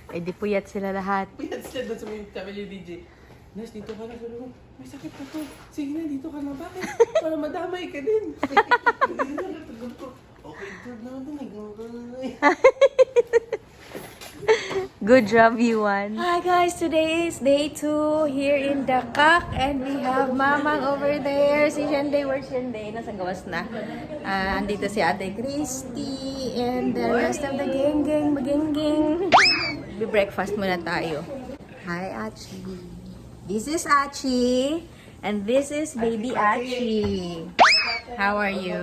Ay, di puyat sila lahat. Puyat sila doon sa may sabi ni DJ. Nas, dito ka na. Sabi ko, may sakit ka to. Sige na, dito ka na. Bakit? Para madamay ka din. Okay, good na naman. Good job, Yuan. Hi guys, today is day 2 here in Dakak and we have Mamang over there. Si Shenday, where's Shenday? Nasa gawas na. Andito si Ate Christy and the rest of the gang. Breakfast muna tayo. Hi, Achi. This is Achi and this is baby Achi. How are you?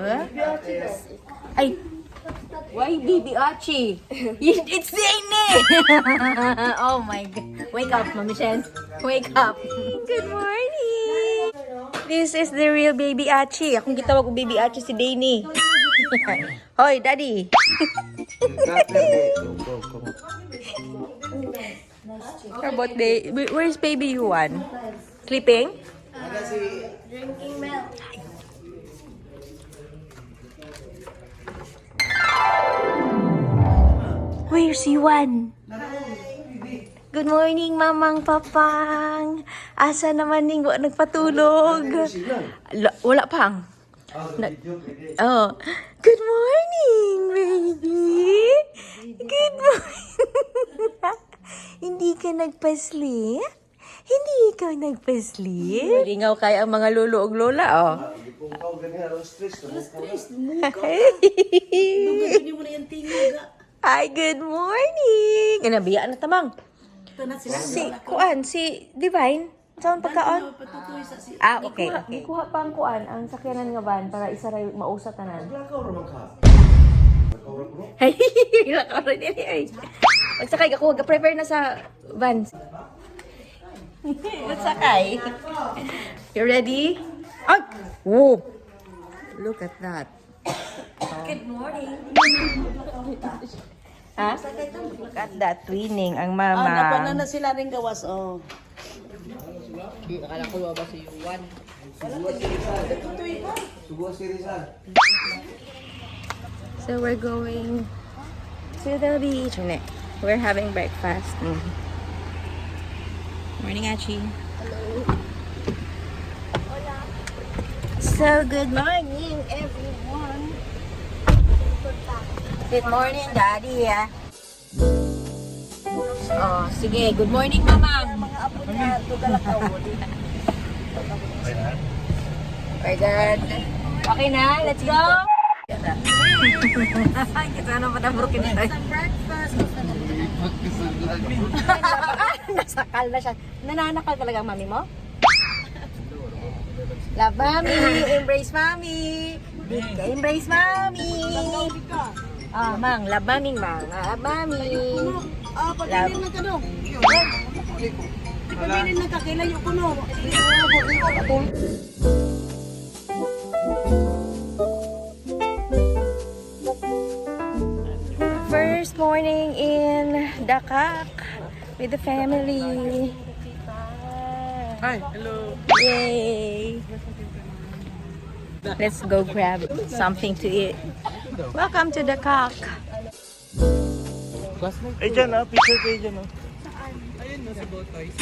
Ay, why baby Achi? It's Zane! Oh my God. Wake up, Mami Shen. Wake up. Good morning! This is the real baby Achi. Akong gitawag ko baby Achi si Dani. Hoy, Daddy. Her birthday. Where's baby Yuan? Sleeping? Drinking milk. Where's Yuan? Good morning, Mamang Papang. Asa naman ning wa nagpatulog? Wala pang. Oh. Good morning, baby. Good morning. Hindi ka nagpa-sleep? Hindi ikaw nagpa-sleep? Lingaw kaya ang mga lolo o lola, oh. Hi, good morning. Nabiya na tamang. Si Divine. Saan pagkaon? Okay. Kuha pa ang kuan, ang sakyanan nga van para isaray mausat tanan. Hey, lakaw rin dili ay. Magsakay ako, prepare na sa van. Magsakay. You ready? Oh! Whoa! Look at that. Good morning. Ha? Look at that twinning ang mama. Napana na sila rin gawas, oh. Akala ko ba si Yuan? So we're going to the beach. We're having breakfast. Morning, Achi. Hello. So good morning, everyone. Good morning, Daddy. Oh, sige. Good morning, Mama. Mga apo niya, tugalakaw. Very good. Okay na, let's go. Kita na pa na broken ito. Nasakal na siya. Nananakal talaga ang mami mo? Love mommy, embrace mommy. Embrace mommy. Mang, love mommy, mang. Love mommy. Pagkainin na ka no. Pagkainin na ka, kailayo ko no. First morning in Dakak with the family. Hi, hello. Yay! Let's go grab something to eat. Welcome to Dakak. Ay, dyan picture kayo dyan Ayun sa boat toys.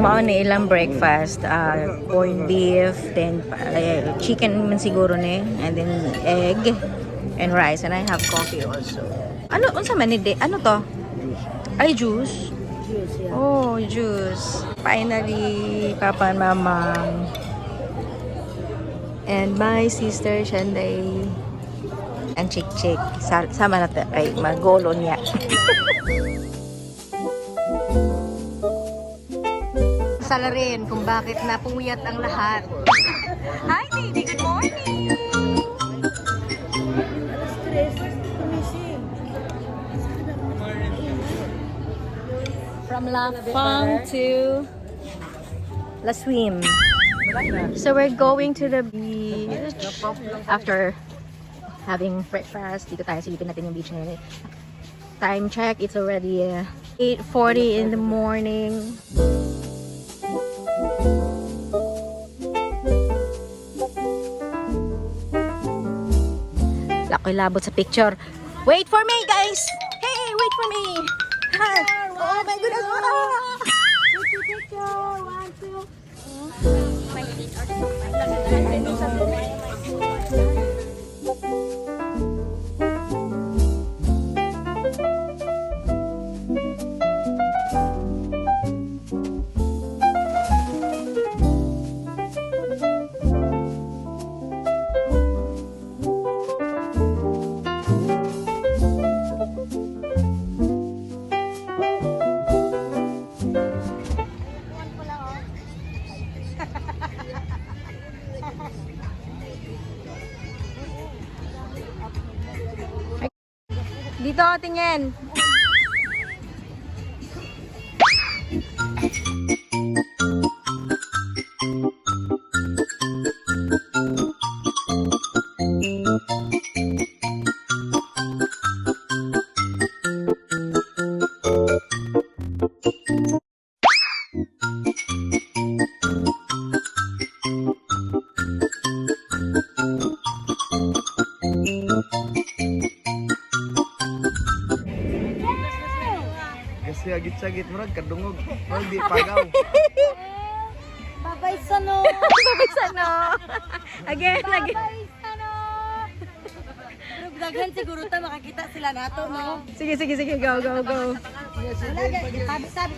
Mao na ilang breakfast, corned beef, then chicken man siguro ne, and then egg and rice, and I have coffee also. Ano unsa man ni ano to? Ay juice. Oh, juice. Finally, Papa and Mama and my sister Shenday and Chick sama na kay magolo niya. Sala rin kung bakit napuyat ang lahat. Hi, baby. Good morning. From La Fang to La Swim. So we're going to the beach after having breakfast. Dito tayo, silipin natin yung beach ngayon. Time check, it's already 8:40 in the morning. Lakoy labot sa picture. Wait for me, guys! Hey, wait for me! Hi. Oh my goodness! Dito, tingin. Kasi agit-sagit mo kadungog. Murag di pagaw. Babay sa no. Babay sana. Again. Pero daghan siguro tayo makakita sila nato, no? Sige, go. Wala, sabi.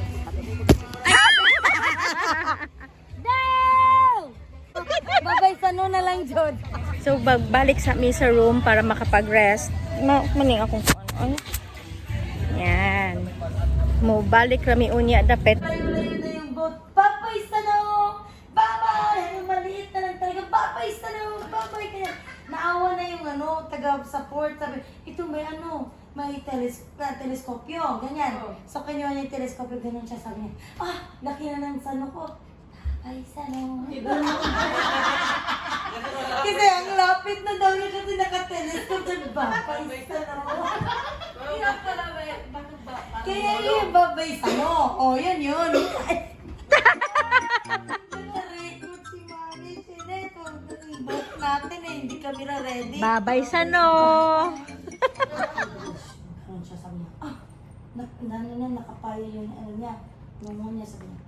Babay sa no na lang, Jod. So, balik sa mi sa room para makapag-rest. Maning akong ano. Yan. Mo balik kami unya dapet. Layo-layo na yung boat. Babay sa no! Babay! Yung maliit na lang talaga. Babay sa no! Babay! Kaya naawa na yung taga-support. Sabi, ito may teleskopyo. Ganyan. So, kinuha niya yung teleskopyo. Ganyan siya. Sabi niya, laki na ng sano ko. Babay sa no! Kasi ang lapit na daw niya kasi naka-telescope. Babay sa no! Kaya yung babay sa no. Oh, yun. Nare-record si Mami. Sineto. Boat natin hindi kami ready. Babay sa no. Ano siya sabi niya? Nakapaya yung niya. Nungo niya sabi niya.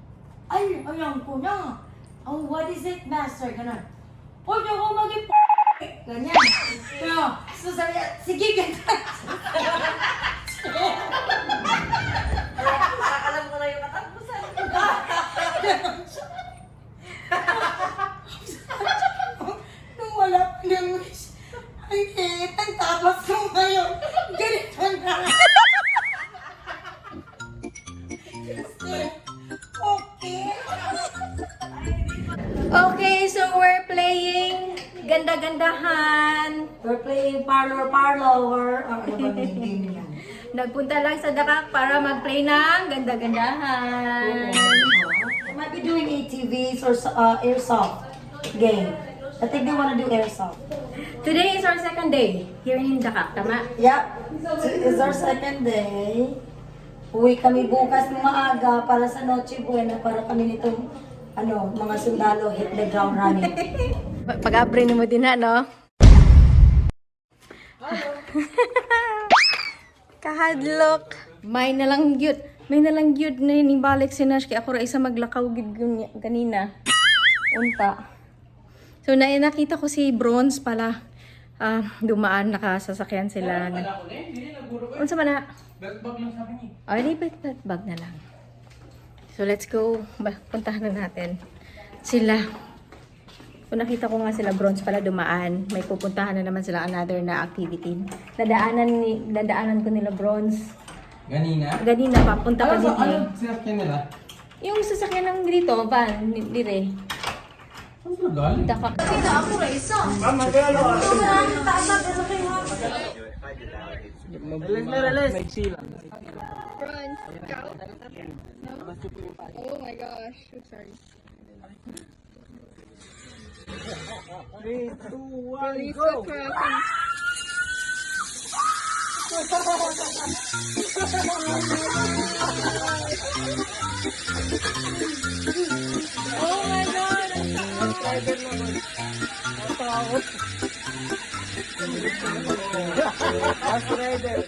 Ay, ayan ko na. Oh, what is it, master? Ganon. Huwag niyo ko maging ganyan. So sabi niya, sige, ganyan. Alam ko na yung katapusan. Nung wala pa ng wish, ang hit, ang tapas ko ngayon. Ganito na. Okay. Okay, so we're playing ganda-gandahan. We're playing parlor or ano ba yung game niya? Nagpunta lang sa Dakak para mag-play ng ganda-gandahan. I might be doing ATVs or airsoft game. I think they want to do airsoft. Today is our second day here in Dakak, tama? Yep. It's our second day. Uwi kami bukas ng maaga para sa Noche Buena para kami nitong mga sundalo hit the ground running. Pag-apre mo din na, no? Kahadlok. May nalang gyud na inibalik si Nash kaya ako ra isa maglakaw gid ganina. Unta. So nakita ko si Bronze pala. Dumaan nakasasakyan sila. Unsa man na? Belt bag lang sabi niya. Ay, belt bag na lang. So let's go. Puntahan na natin sila. Kung nakita ko nga sila Bronze pala dumaan, may pupuntahan na naman sila another na activity. Nadaanan ko nila Bronze. Ganina papunta pa dito. Ano sinakyan nila? Yung sasakyan ng dito, van, dire. Ano sila galing? Dakak. May sila. Bronze, ikaw? Oh my gosh, I'm sorry. 3, 2, 1, Release go! the crossing. Oh my God! Last rider.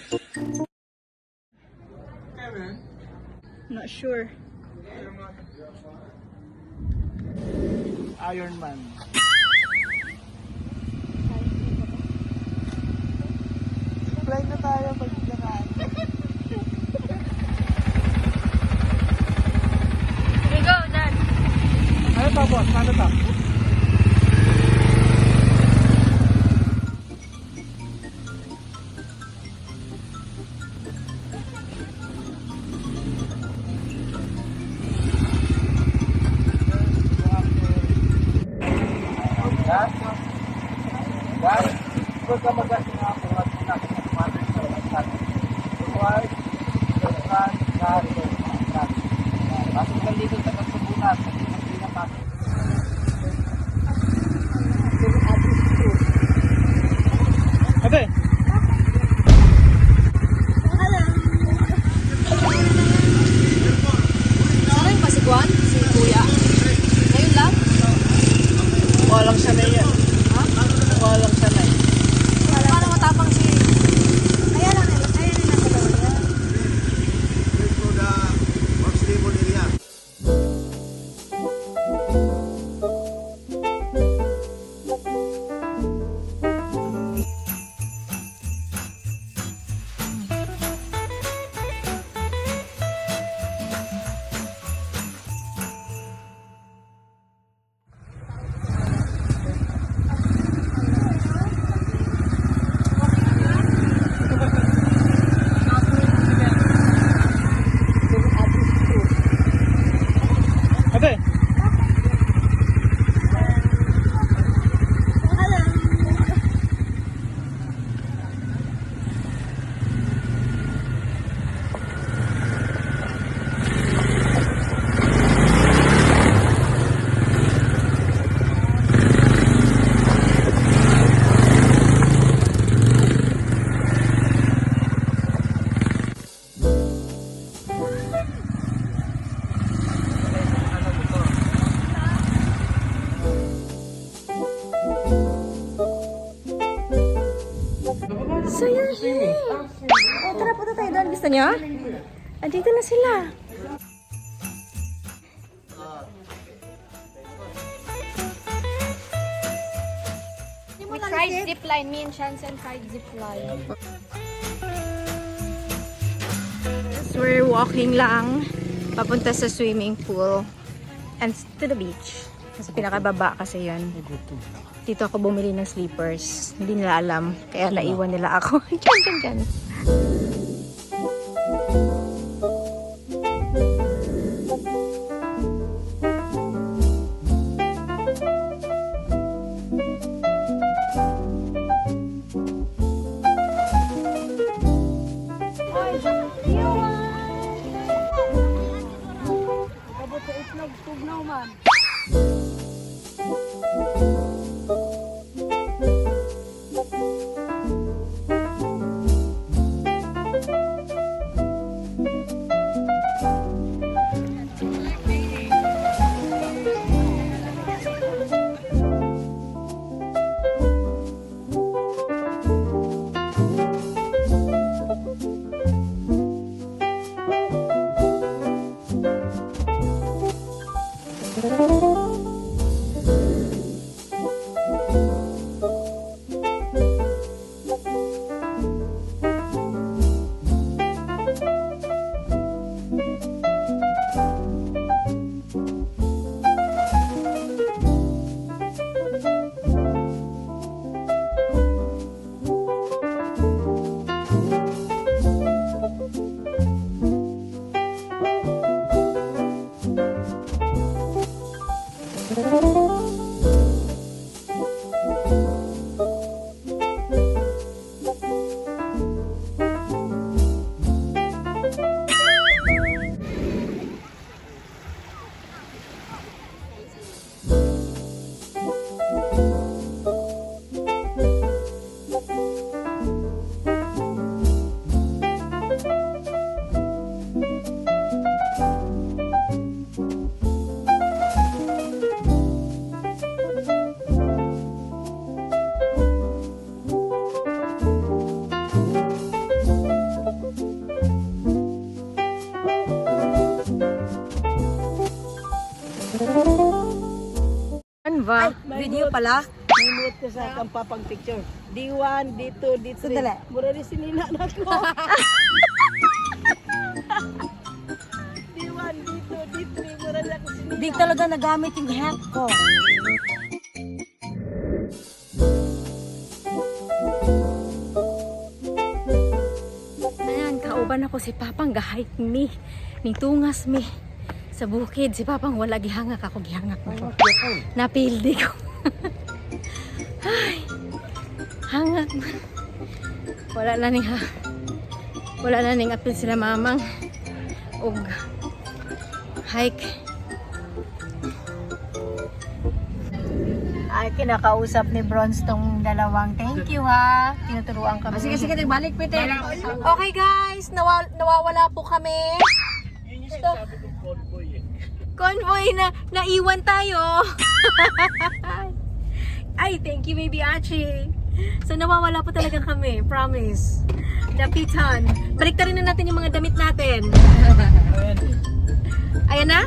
Not sure. Iron Man. Fly na tayo pag nakaan. Okay, go, Dad. Ano pa boss? Ano pa? Guys, huwag ka mag-asing ako at pinakakumanin sa lahat. Huwag, saan, narito, saan. Pasok lang dito sa kasubunan, sa pinapasok. Ate! Saan yung pasiguan? Si Kuya. Ngayon lang? Walang sanay yan. Ha? Walang sanay. Paano matapang si... Ayan lang, ayan na nasa daw yan. Ate! So you're here! Oh, tara, punta tayo doon. Gusto niyo? Andito na sila. We tried zipline. Me and Shansen tried zipline. We're walking lang papunta sa swimming pool and to the beach. Sa pinakababa kasi yun. Dito ako bumili ng slippers. Hindi nila alam. Kaya naiwan nila ako. Diyan, diyan, diyan. video pala. Nimut ko sa kampapang picture. D1, D2, D3. Sandali. Mura rin sinina na ko. D1, D2, D3. Mura rin ako sinina. Di talaga nagamit yung hat ko. Ayan, kauban ako si Papang gahike mi. Nitungas mi. Sa bukid, si Papang wala gihangak ako gihangak mo. Napildi ko. Ay, hangak. Wala na ning ha. Wala na ning apil sila mamang. Og hike. Ay, kinakausap ni Bronze tong dalawang. Thank you ha. Tinuturuan kami. Sige, sige, balik pite. Okay guys, nawawala po kami. Yun yung sinasabi kong convoy eh. Convoy na naiwan tayo. Ay, thank you baby Achi. So nawawala po talaga kami, promise. Dapitan. Baliktarin na natin yung mga damit natin. Ayan na?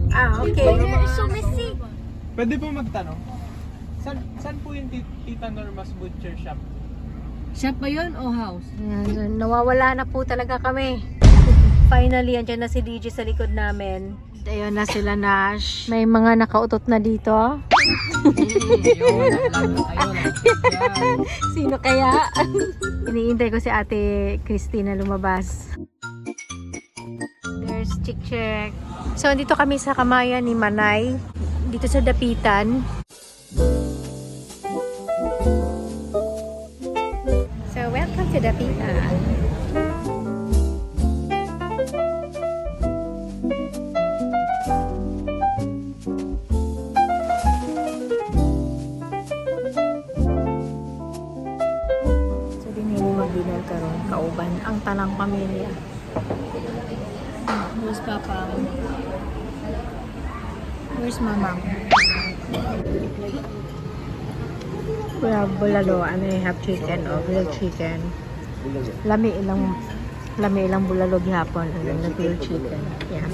Ah, okay. So messy. Pwede po magtanong? Saan po yung Tita Norma's Butcher Shop? Shop ba yun o house? Ayan, so nawawala na po talaga kami. Finally, andyan na si DJ sa likod namin. Ayun na sila, Nash. May mga nakautot na dito. Sino kaya? Iniintay ko si Ate Christina lumabas. There's Chick Chick. So, dito kami sa Kamayan ni Manay. Dito sa Dapitan. So, welcome to Dapitan. So, dinili mag-dinner karon kauban ang tanang pamilya. Where's Papa? Where's Mama? We have bulalo and we have chicken or grilled chicken. Lami ilang bulalo gihapon and then the grilled chicken. Yeah.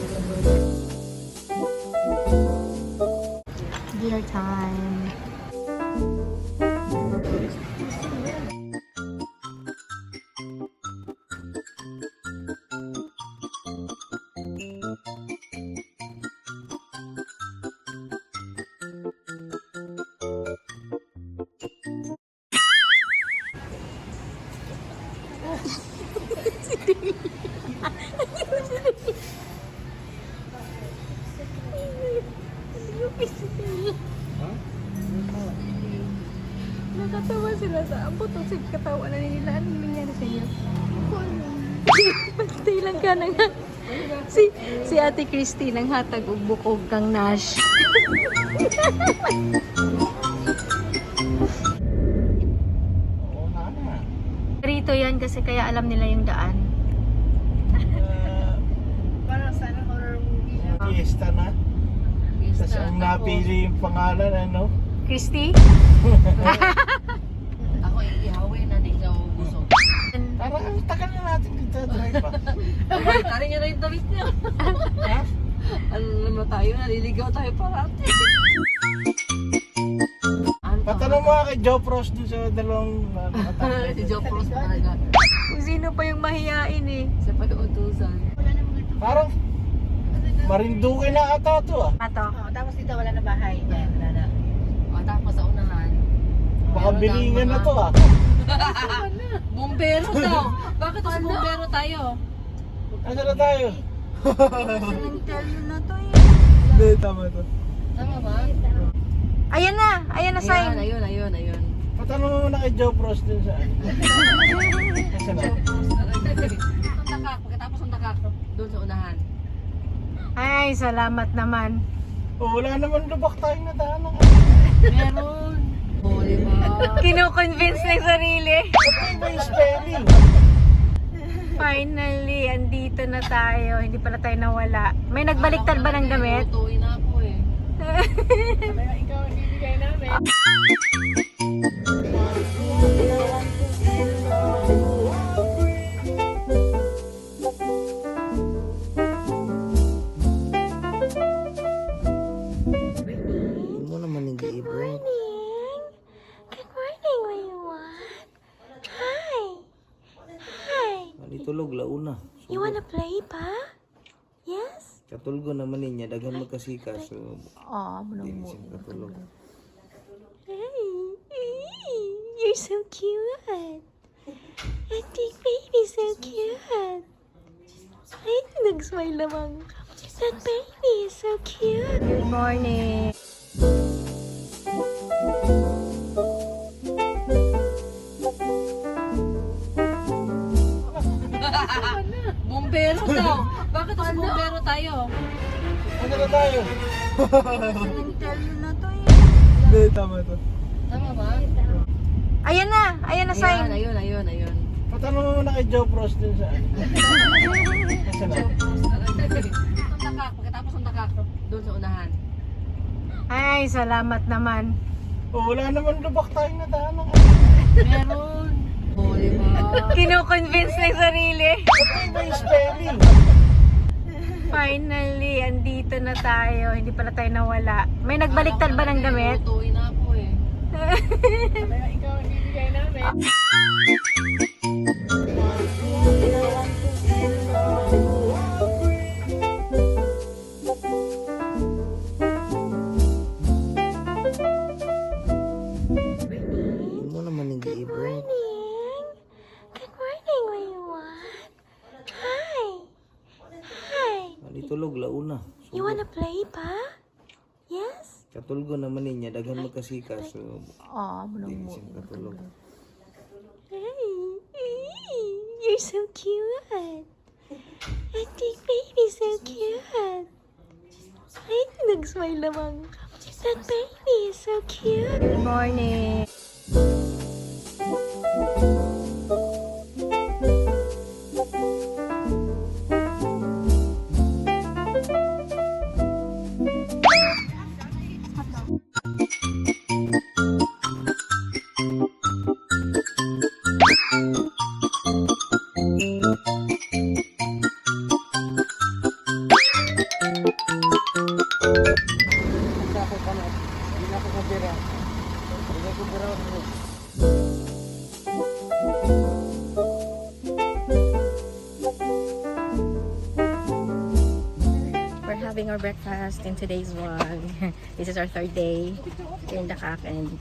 Dinner time. Nakatawa sila sa ambot o sig katawa na nila. Anong nangyari sa inyo? Pantay lang ka na nga. Si Ate Christy nang hatag og bukog kang Nash. Oo nga na. Rito yan kasi kaya alam nila yung daan. Parang sana horror movie. Fiesta na. Tapos ang napili yung pangalan, ano? Christy? Ako iihawi na di ka busog. Parang ang tagal na natin dito drive pa. Tari niya na yung damit niya. Ha? Ano naman tayo, naliligaw tayo parati. Patanong mo nga kay Joe Frost dun sa dalawang Si Joe Frost talaga. Kung sino pa yung mahiyain eh. Siya pa yung utusan. Parang Marinduque na ata to ah. Ato. Tapos dito wala na bahay. Wala na. O tapos sa unahan. Baka bilingan na to ah. Bombero daw. Bakit mas bombero tayo? Asa na tayo? Cementerio na to eh. Hindi, tama to. Tama ba? Ayan na! Ayan na sign. Ayun. Patanong mo muna kay Joe Frost dun sa ano. Asa na? Pagkatapos ng takak, doon sa unahan. Ay, salamat naman. Oh, wala naman lubak tayong nadaanan. Meron. O, diba? Kino-convince na yung sarili. Ano ba yung spelling? Finally, andito na tayo. Hindi pala tayo nawala. May nagbaliktad ba ng damit? Tutuin na ako eh. Ikaw ang bibigay namin. Hindi mo naman tulog launa. You wanna play pa? Yes? Katulgo naman niya, daghan magkasika. So, Oh, hindi na siya katulog. You're so cute. That big baby so cute. Ay, nag-smile naman. That baby is so cute. Good morning. Bombero daw. Bakit mas bombero tayo? Ano na tayo? Interview na to eh. Hindi, tama to. Tama ba? Ayan na sign. Ayun. Patanong mo muna kay Joe Frost dun sa ano. Nasaan na? Ang takak, pagkatapos ang takak, doon sa unahan. Ay, salamat naman. Oh, wala naman lubak tayong nadaanan. Meron. Oh, di ba? Kino-convince ng sarili. Ano ba yung spelling? Finally, andito na tayo. Hindi pala tayo nawala. May nagbaliktad ba ng damit? Tutuin na ako eh. Hindi mo naman hindi i-break. Good morning, Laywan. Hi. Hindi tulog launa. You wanna play pa? Yes? Katulgo naman niya, daghan magkasika. So, Oh, hindi na siya katulog. You're so cute. That big baby so cute. Ay, nag-smile naman. That baby is so cute. Good morning. Hindi ako pa na. Hindi na ako kabira. Hindi ako kabira. We're having our breakfast in today's vlog. This is our third day here in Dakak and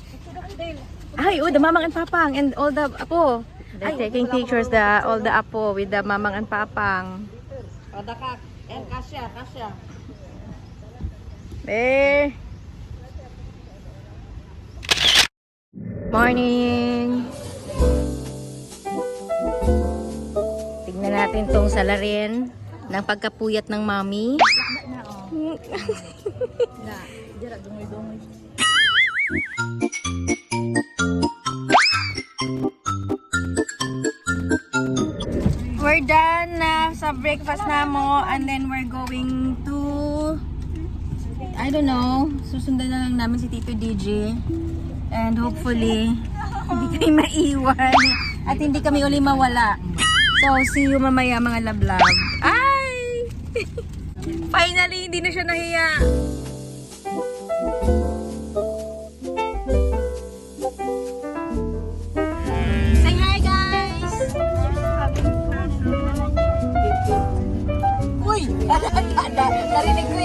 the mamang and papang and all the apo. They're taking pictures all the apo with the mamang and papang. Padakak. Kasya. There. Morning. Tignan natin tong salarin ng pagkapuyat ng mami. We're done na sa breakfast na mo and then we're going to I don't know, susundan na lang namin si Tito DJ and hopefully hindi kami maiwan at hindi kami uli mawala. So see you mamaya mga lablab. Ay! Finally, hindi na siya nahiya. Say hi guys! Uy! Narinig ko